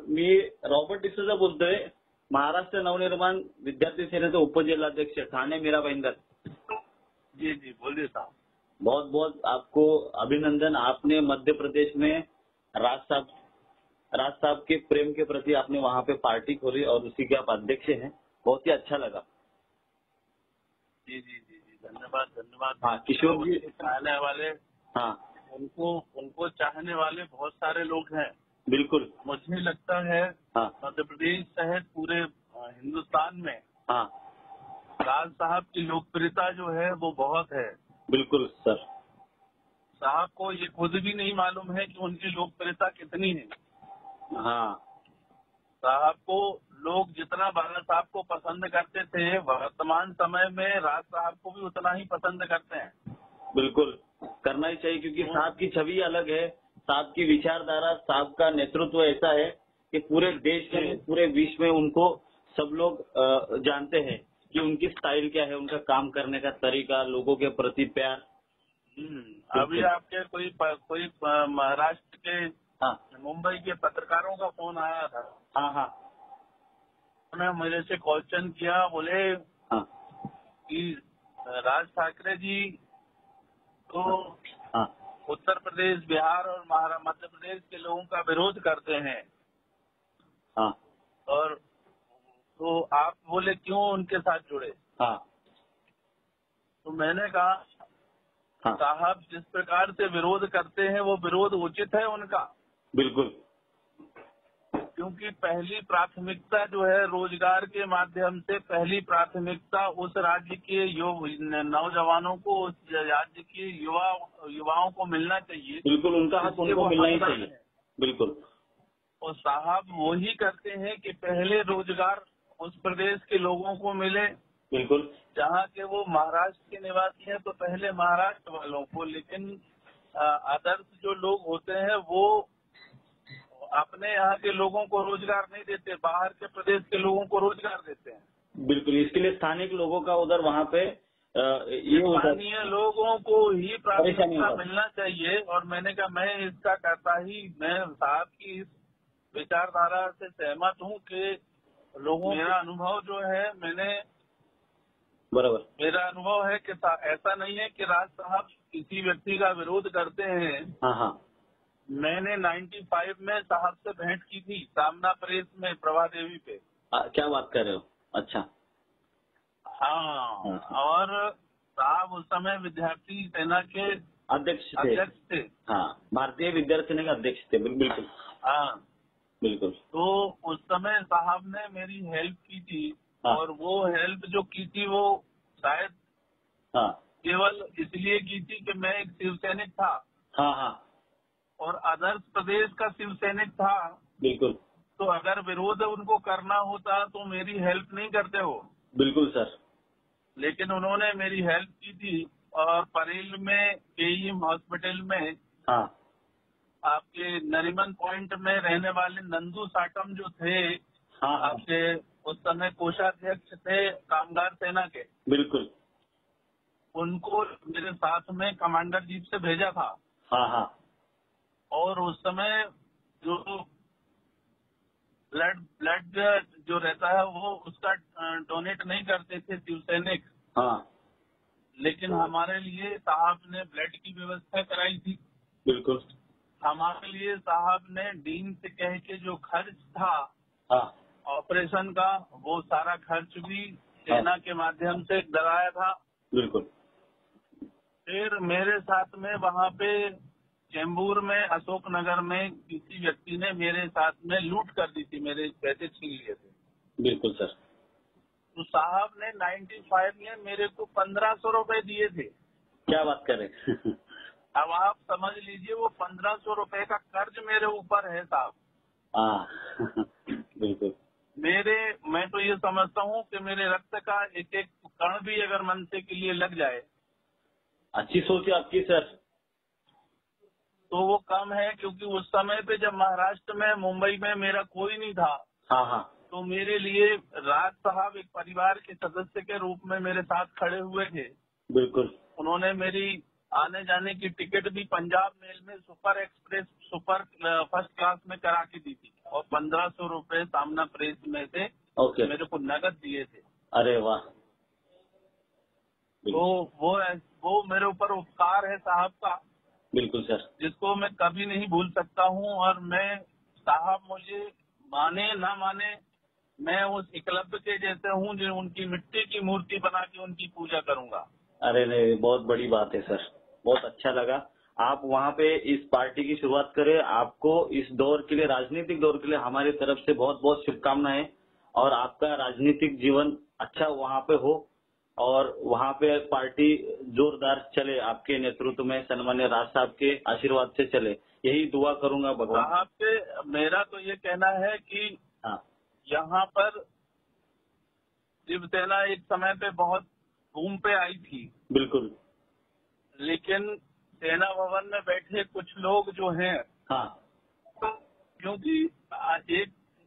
मी Robert D'Souza बोलतोय, महाराष्ट्र नवनिर्माण विद्यार्थी सेनेचे उपजिल्हाध्यक्ष ठाणे मीरा भाईंदर। जी जी बोलिए साहब। बहुत बहुत आपको अभिनंदन। आपने मध्य प्रदेश में राज साहब के प्रेम के प्रति आपने वहाँ पे पार्टी खोली और उसी के आप अध्यक्ष हैं। बहुत ही अच्छा लगा। जी जी जी जी धन्यवाद धन्यवाद। हाँ किशोर जी चाहने वाले, हाँ उनको चाहने वाले बहुत सारे लोग हैं। बिल्कुल मुझे लगता है हाँ मध्य प्रदेश सहित पूरे हिंदुस्तान में हाँ राज साहब की लोकप्रियता जो है वो बहुत है। बिल्कुल सर। साहब को ये खुद भी नहीं मालूम है कि उनकी लोकप्रियता कितनी है। हाँ साहब को लोग जितना बाला साहब को पसंद करते थे, वर्तमान समय में राज साहब को भी उतना ही पसंद करते हैं। बिल्कुल करना ही चाहिए, क्योंकि साहब की छवि अलग है, साहब की विचारधारा, साहब का नेतृत्व ऐसा है कि पूरे देश में, पूरे विश्व में उनको सब लोग जानते हैं कि उनकी स्टाइल क्या है, उनका काम करने का तरीका, लोगों के प्रति प्यार। अभी आपके कोई महाराष्ट्र के हाँ मुंबई के पत्रकारों का फोन आया था। हाँ हाँ उन्होंने मेरे से क्वेश्चन किया, बोले हाँ कि राज ठाकरे जी तो हाँ उत्तर प्रदेश, बिहार और मध्य प्रदेश के लोगों का विरोध करते हैं, हाँ और तो आप बोले क्यों उनके साथ जुड़े। हाँ तो मैंने कहा हाँ साहब जिस प्रकार से विरोध करते हैं वो विरोध उचित है उनका, बिल्कुल। क्योंकि पहली प्राथमिकता जो है रोजगार के माध्यम से, पहली प्राथमिकता उस राज्य के नौजवानों को, उस राज्य के युवाओं को मिलना चाहिए। बिल्कुल उनका हक उनको मिलना ही चाहिए। बिल्कुल। और साहब वो ही करते हैं कि पहले रोजगार उस प्रदेश के लोगों को मिले। बिल्कुल। जहाँ के वो महाराष्ट्र के निवासी हैं तो पहले महाराष्ट्र वालों को, लेकिन अदर्स जो लोग होते हैं वो अपने यहाँ के लोगों को रोजगार नहीं देते, बाहर के प्रदेश के लोगों को रोजगार देते हैं। बिल्कुल, इसके लिए स्थानिक लोगों का उधर वहाँ पे ये स्थानीय लोगों को ही प्राथमिकता मिलना चाहिए। और मैंने कहा मैं इसका करता ही, मैं साहब की इस विचारधारा से सहमत हूँ कि लोगों, मेरा अनुभव जो है, बराबर मेरा अनुभव है कि ऐसा नहीं है कि राज साहब किसी व्यक्ति का विरोध करते हैं। हाँ हाँ मैंने 95 में साहब से भेंट की थी सामना प्रेस में, प्रभा देवी पे। क्या बात कर रहे हो। अच्छा हाँ, और साहब उस समय विद्यार्थी सेना के अध्यक्ष थे। हाँ, भारतीय विद्यार्थी सेना के अध्यक्ष थे। बिल्कुल हाँ बिल्कुल। तो उस समय साहब ने मेरी हेल्प की थी। हाँ। और वो हेल्प जो की थी वो शायद हाँ केवल इसलिए की थी कि मैं एक शिव सैनिक था। हाँ हाँ और अदर्स प्रदेश का शिव सैनिक था। बिल्कुल। तो अगर विरोध उनको करना होता तो मेरी हेल्प नहीं करते हो। बिल्कुल सर। लेकिन उन्होंने मेरी हेल्प की थी। और परेल में केईएम हॉस्पिटल में हाँ आपके नरीमन पॉइंट में रहने वाले नंदू साटम जो थे, हाँ हाँ आपके उस समय कोषाध्यक्ष थे कामगार सेना के, बिल्कुल, उनको मेरे साथ में कमांडर जीप से भेजा था। हाँ हाँ और उस समय जो ब्लड जो रहता है वो उसका डोनेट नहीं करते थे शिव सैनिक। हाँ लेकिन हमारे लिए साहब ने ब्लड की व्यवस्था कराई थी। बिल्कुल। हमारे लिए साहब ने डीन से कह के जो खर्च था हाँ ऑपरेशन का, वो सारा खर्च भी सेना के माध्यम से कराया था। बिल्कुल। फिर मेरे साथ में वहाँ पे चेंबूर में, अशोक नगर में किसी व्यक्ति ने मेरे साथ में लूट कर दी थी, मेरे पैसे छीन लिए थे। बिल्कुल सर। तो साहब ने 95 में मेरे को 1500 रुपए दिए थे। क्या बात करें। अब आप समझ लीजिए वो 1500 रुपए का कर्ज मेरे ऊपर है साहब। हाँ बिल्कुल। मैं तो ये समझता हूँ कि मेरे रक्त का एक एक कण भी अगर मनसे के लिए लग जाए, अच्छी सोच है आपकी सर। तो वो कम है। क्योंकि उस समय पे जब महाराष्ट्र में, मुंबई में मेरा कोई नहीं था, हाँ हाँ तो मेरे लिए राज साहब एक परिवार के सदस्य के रूप में मेरे साथ खड़े हुए थे। बिल्कुल। उन्होंने मेरी आने जाने की टिकट भी पंजाब मेल में super express, super first class में करा के दी थी। और 1500 रुपए सामना प्रेस में से ओके। मेरे को नगद दिए थे। अरे वाह। तो वो मेरे ऊपर उपकार है साहब का, बिल्कुल सर। जिसको मैं कभी नहीं भूल सकता हूँ। और मैं साहब मुझे माने ना माने, मैं उस एकलव्य के जैसे हूँ जो उनकी मिट्टी की मूर्ति बना के उनकी पूजा करूंगा। अरे नहीं, बहुत बड़ी बात है सर, बहुत अच्छा लगा। आप वहाँ पे इस पार्टी की शुरुआत करें। आपको इस दौर के लिए, राजनीतिक दौर के लिए हमारी तरफ से बहुत बहुत शुभकामनाएं, और आपका राजनीतिक जीवन अच्छा वहाँ पे हो और वहाँ पे पार्टी जोरदार चले, आपके नेतृत्व में सन्मान्य राज साहब के आशीर्वाद से चले, यही दुआ करूंगा भगवान। साहब से मेरा तो ये कहना है कि हाँ यहाँ पर शिवसेना एक समय पे बहुत बूम पे आई थी, बिल्कुल। लेकिन सेना भवन में बैठे कुछ लोग जो हैं, हाँ क्योंकि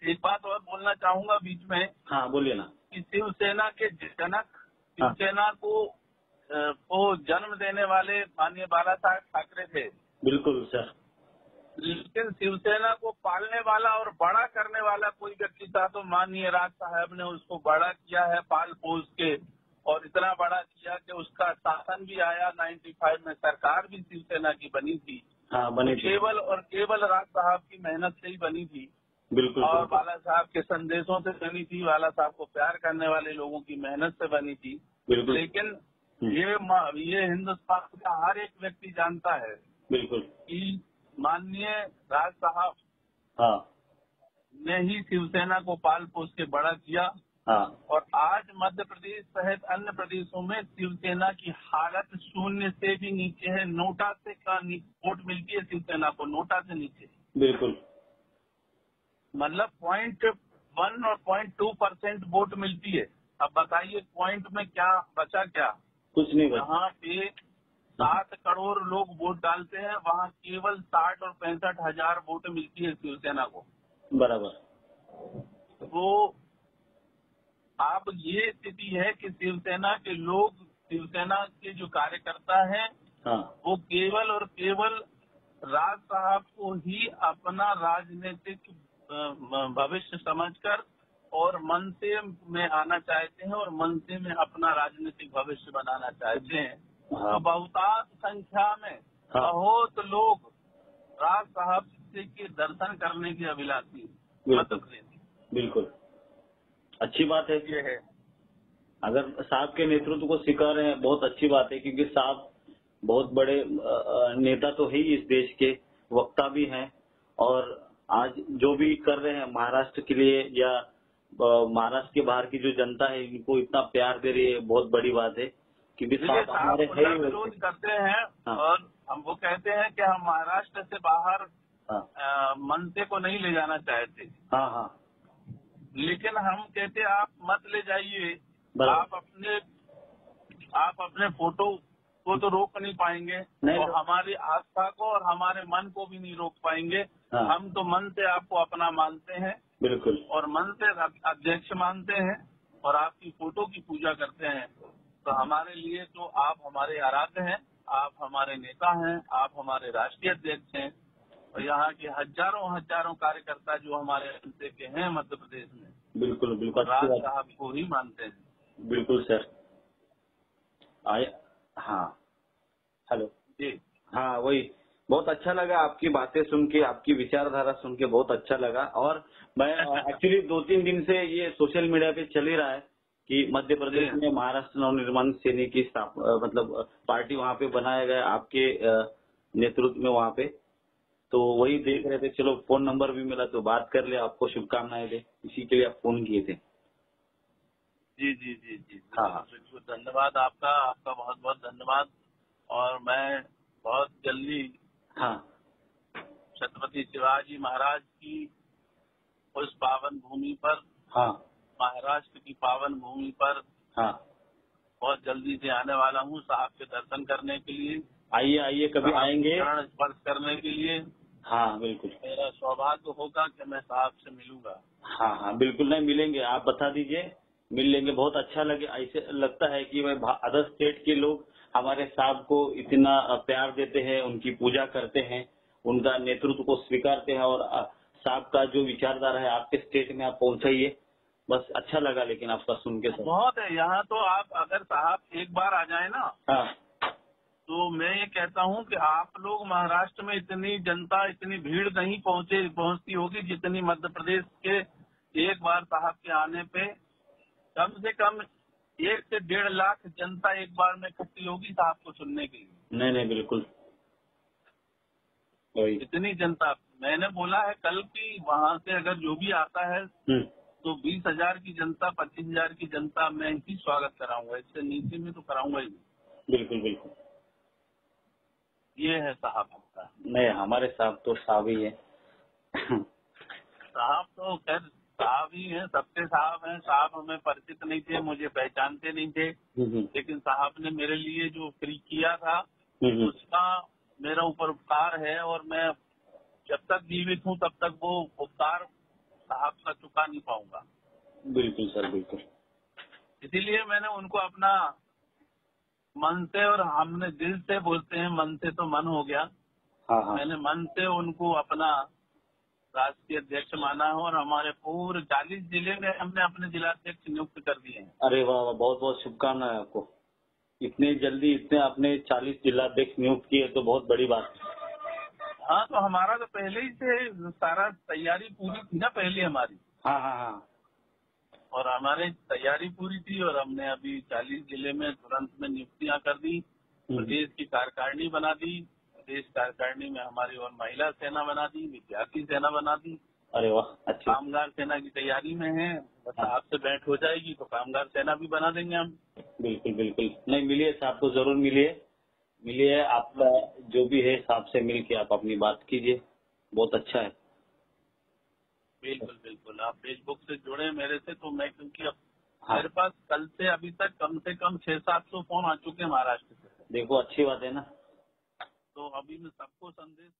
एक बात और बोलना चाहूंगा बीच में हाँ बोलिए ना। कि शिवसेना के जनक, शिवसेना को जन्म देने वाले माननीय बाला साहेब ठाकरे थे। बिल्कुल सर। लेकिन शिवसेना को पालने वाला और बड़ा करने वाला कोई व्यक्ति था तो माननीय राज साहब ने उसको बड़ा किया है, पाल पोस के, और इतना बड़ा किया कि उसका शासन भी आया। 95 में सरकार भी शिवसेना की बनी थी। हाँ बनी थी। केवल और केवल राज साहब की मेहनत से ही बनी थी। बिल्कुल। और बाला साहब के संदेशों से बनी थी, बाला साहब को प्यार करने वाले लोगों की मेहनत से बनी थी। बिल्कुल। लेकिन ये हिंदुस्तान का हर एक व्यक्ति जानता है बिल्कुल कि माननीय राज साहब हाँ ने ही शिवसेना को पाल पोस के बड़ा किया। हाँ और आज मध्य प्रदेश सहित अन्य प्रदेशों में शिवसेना की हालत शून्य से भी नीचे है। नोटा से का वोट मिलती है शिवसेना को, नोटा से नीचे। बिल्कुल। मतलब 0.1 और 0.2% वोट मिलती है। अब बताइए पॉइंट में क्या बचा, क्या कुछ नहीं बचा। जहाँ पे 7 करोड़ लोग वोट डालते हैं, वहाँ केवल 60 और 65 हजार वोट मिलती है शिवसेना को। बराबर। तो अब ये स्थिति है कि शिवसेना के लोग, शिवसेना के जो कार्यकर्ता हैं, हाँ वो केवल और केवल राज साहब को ही अपना राजनीतिक भविष्य समझकर और मनसे में आना चाहते हैं और मनसे में अपना राजनीतिक भविष्य बनाना चाहते हैं। हाँ। तो बहुतांश संख्या में हाँ। बहुत लोग राज साहब के दर्शन करने की अभिलाषी मध्य प्रदेश। बिल्कुल अच्छी बात है। ये है, अगर साहब के नेतृत्व को स्वीकार रहे हैं, बहुत अच्छी बात है, क्योंकि साहब बहुत बड़े नेता तो है ही, इस देश के वक्ता भी हैं, और आज जो भी कर रहे हैं महाराष्ट्र के लिए या महाराष्ट्र के बाहर की जो जनता है, इनको इतना प्यार दे रही है, बहुत बड़ी बात है। क्योंकि साहब हमारे है ही विरोध करते हैं। हाँ। और हम वो कहते हैं कि हम महाराष्ट्र से बाहर हाँ मनसे को नहीं ले जाना चाहते। हाँ हाँ लेकिन हम कहते आप मत ले जाइए, आप अपने फोटो को तो रोक नहीं पाएंगे, नहीं, तो हमारी आस्था को और हमारे मन को भी नहीं रोक पाएंगे। हाँ। हम तो मन से आपको अपना मानते हैं, बिल्कुल, और मन से अध्यक्ष मानते हैं और आपकी फोटो की पूजा करते हैं। तो हमारे लिए तो आप हमारे आराध्य हैं, आप हमारे नेता हैं, आप हमारे राष्ट्रीय अध्यक्ष हैं, और यहाँ के हजारों हजारों कार्यकर्ता जो हमारे मनसे के हैं मध्य प्रदेश में, बिल्कुल बिल्कुल राज साहब को ही मानते हैं। बिल्कुल सर। हाँ हेलो जी हाँ, वही बहुत अच्छा लगा आपकी बातें सुन के, आपकी विचारधारा सुन के बहुत अच्छा लगा। और मैं एक्चुअली 2-3 दिन से ये सोशल मीडिया पे चल ही रहा है कि मध्य प्रदेश में महाराष्ट्र नवनिर्माण सेना की मतलब पार्टी वहाँ पे बनाया गया आपके नेतृत्व में वहाँ पे, तो वही देख रहे थे। चलो फोन नंबर भी मिला तो बात कर ले, आपको शुभकामनाएं दे, इसी के लिए आप फोन किए थे। जी जी जी जी हाँ बिल्कुल, धन्यवाद आपका, आपका बहुत बहुत धन्यवाद। और मैं बहुत जल्दी हाँ छत्रपति शिवाजी महाराज की उस पावन भूमि पर, हाँ महाराष्ट्र की पावन भूमि पर हाँ बहुत जल्दी से आने वाला हूँ साहब के दर्शन करने के लिए। आइए आइए, कभी आएंगे। चरण स्पर्श करने के लिए हाँ बिल्कुल, मेरा सौभाग्य होगा कि मैं साहब से मिलूंगा। हाँ हाँ बिल्कुल, नहीं मिलेंगे, आप बता दीजिए, मिल लेंगे। बहुत अच्छा लगे, ऐसे लगता है कि भाई अदर स्टेट के लोग हमारे साहब को इतना प्यार देते हैं, उनकी पूजा करते हैं, उनका नेतृत्व को स्वीकारते हैं, और साहब का जो विचारधारा है आपके स्टेट में आप पहुंचाइए। बस अच्छा लगा लेकिन आपका सुन के सर। बहुत है यहाँ तो। आप अगर साहब एक बार आ जाए ना, हाँ तो मैं ये कहता हूँ कि आप लोग महाराष्ट्र में इतनी जनता, इतनी भीड़ नहीं पहुंचती होगी जितनी मध्य प्रदेश के एक बार साहब के आने पे कम से कम 1 से 1.5 लाख जनता एक बार में इकट्ठी होगी साहब को सुनने के लिए। नहीं बिल्कुल वही। इतनी जनता, मैंने बोला है कल की वहाँ से अगर जो भी आता है तो 20,000 की जनता, 25,000 की जनता मैं ही स्वागत कराऊंगा, इससे नीचे में तो कराऊंगा ही। बिल्कुल बिल्कुल। ये है साहब का। नहीं हमारे साहब तो साहब ही है। साहब तो खैर साहब ही हैं, सबके साहब हैं। साहब हमें परिचित नहीं थे, मुझे पहचानते नहीं थे, लेकिन साहब ने मेरे लिए जो फ्री किया था उसका मेरा ऊपर उपकार है, और मैं जब तक जीवित हूँ तब तक वो उपकार साहब का चुका नहीं पाऊंगा। बिल्कुल सर बिल्कुल। इसीलिए मैंने उनको अपना मन से, और हमने दिल से बोलते हैं, मन से तो मन हो गया। हाँ मैंने मन से उनको अपना राष्ट्रीय अध्यक्ष माना है, और हमारे पूरे 40 जिले में हमने अपने जिलाध्यक्ष नियुक्त कर दिए हैं। अरे वाह वाह, बहुत बहुत शुभकामनाएं आपको। इतने जल्दी इतने आपने 40 जिलाध्यक्ष नियुक्त किए तो बहुत बड़ी बात है। हाँ, तो हमारा तो पहले ही से सारा तैयारी पूरी थी ना, पहले हमारी। हाँ। और हमारी तैयारी पूरी थी, और हमने अभी 40 जिले में तुरंत में नियुक्तियां कर दी। प्रदेश की कार्यकारिणी बना दी। प्रदेश कार्यकारिणी में हमारी और महिला सेना बना दी, विद्यार्थी सेना बना दी। अरे वाह अच्छा। कामगार सेना की तैयारी में है, बस आपसे बैठ हो जाएगी तो कामगार सेना भी बना देंगे हम। बिल्कुल बिल्कुल। नहीं मिलिए साहब को, जरूर मिलिए आपका जो भी है साहब से मिल के आप अपनी बात कीजिए, बहुत अच्छा है। बिल्कुल बिल्कुल। आप फेसबुक से जुड़े मेरे से, तो मैं क्योंकि अब हाँ। मेरे पास कल से अभी तक कम से कम 600-700 फोन आ चुके हैं महाराष्ट्र से। देखो अच्छी बात है ना। तो अभी मैं सबको संदेश